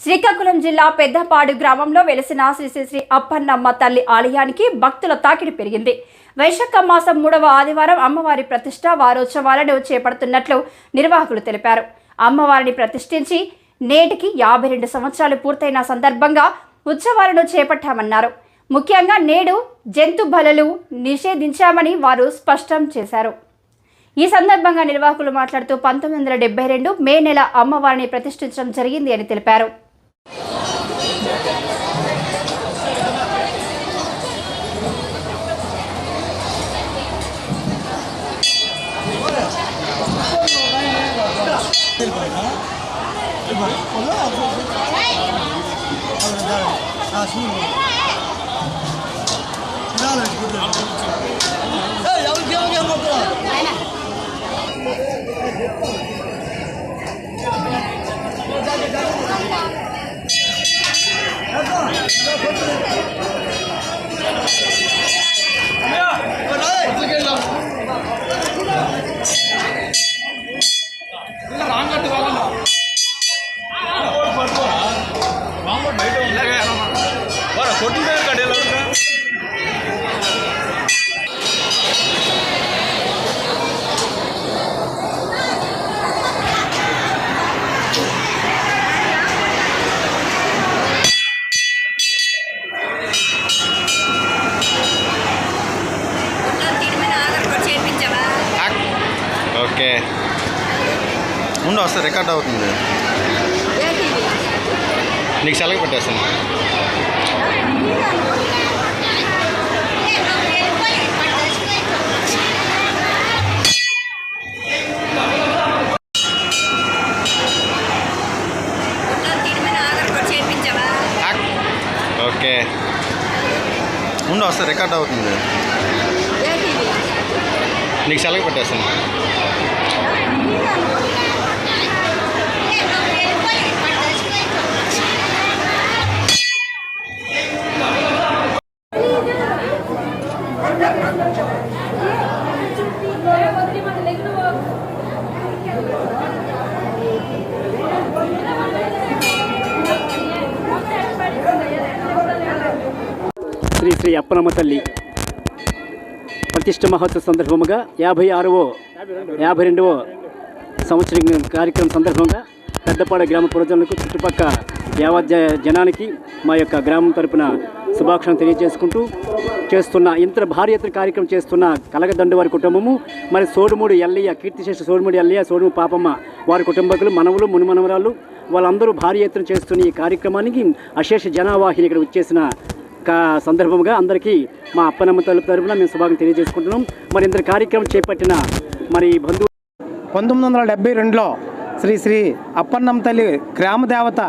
శ్రీకాకుళం జిల్లా పెద్దపాడు గ్రామంలో వెలిసిన శ్రీ శ్రీ శ్రీ అప్పన్నమ్మ తల్లి ఆలయానికి భక్తుల తాకిడి పెరిగింది. వైశాఖ మాసం 3వ ఆదివారం అమ్మవారి ప్రతిష్ఠ వారోత్సవాలను చేపడుతున్నట్లు నిర్వాహకులు తెలిపారు. అమ్మవారిని ప్రతిష్ఠించి నేటికి 52 సంవత్సరాలు పూర్తయిన సందర్భంగా ఉత్సవాలను చేపట్టామన్నారు. ముఖ్యంగా నేడు జంతు బలులు నిషేధించామని వారు స్పష్టం చేశారు. ఈ సందర్భంగా నిర్వాహకులు మాట్లాడుతూ 1972 మే నెల అమ్మవారిని ప్రతిష్ఠించడం జరిగింది అని తెలిపారు. ఓకే ముందు వస్తే రికార్డ్ అవుతుంది. నీకు సెలవు పెట్టేస్తాను. ఓకే ముందు వస్తే రికార్డ్ అవుతుంది. నీకు సెలవు పెట్టేస్తాను. శ్రీ శ్రీ అప్పన్నమ్మ తల్లి ప్రతిష్ఠ మహోత్సవ సందర్భంగా 52వ సంవత్సరం కార్యక్రమం సందర్భంగా పెద్దపాడు గ్రామ ప్రజలకు చుట్టుపక్కల యావత్ జనానికి మా యొక్క గ్రామం తరపున శుభాకాంక్షలు తెలియజేసుకుంటూ చేస్తున్న ఇంత భారీ ఎత్తున కార్యక్రమం చేస్తున్న కలగదండు వారి కుటుంబము, మరి సోడుమూడి ఎల్లయ్య కీర్తిశేష సోడుమూడి ఎల్లయ్య సోడుము పాపమ్మ వారి కుటుంబకులు, మనవులు మునిమనవరాలు వాళ్ళందరూ భారీ ఎత్తున చేస్తున్న ఈ కార్యక్రమానికి అశేష జనావాహిని ఇక్కడ వచ్చేసిన సందర్భంగా అందరికీ మా అప్పన్నమ్మ తల్లి తరపున మేము శుభాకాంక్షలు తెలియజేసుకుంటున్నాం. మరి ఇంత కార్యక్రమం చేపట్టిన మరి బంధువు 1972లో శ్రీ శ్రీ అప్పన్నమ్మ తల్లి గ్రామ దేవత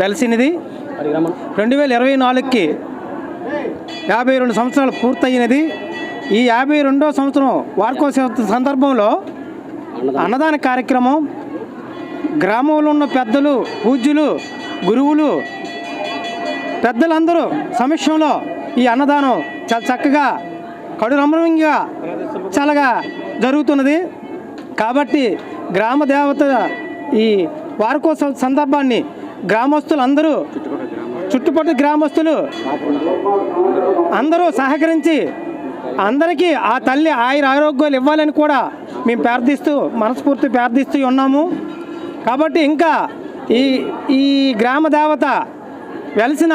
వెలిసినది. 2024కి 52 సంవత్సరాలు పూర్తయినది. ఈ 52వ సంవత్సరం వార్షికోత్సవ సందర్భంలో అన్నదాన కార్యక్రమం, గ్రామంలో ఉన్న పెద్దలు, పూజ్యులు, గురువులు, పెద్దలందరూ సమక్షంలో ఈ అన్నదానం చాలా చక్కగా కడురమ్రంగా చాలా జరుగుతున్నది. కాబట్టి గ్రామ దేవత ఈ వార్షికోత్సవ సందర్భాన్ని గ్రామస్తులందరూ, చుట్టుపక్కల గ్రామస్తులు అందరూ సహకరించి అందరికీ ఆ తల్లి ఆరోగ్యాలు ఇవ్వాలని కూడా మేము మనస్ఫూర్తి ప్రార్థిస్తూ ఉన్నాము. కాబట్టి ఇంకా ఈ గ్రామ దేవత వెలిసిన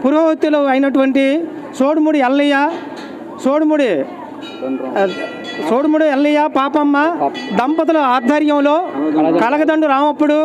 పురోహితులు అయినటువంటి సోడుమూడి ఎల్లయ్య పాపమ్మ దంపతుల ఆధ్వర్యంలో కలగదండు రామప్పుడు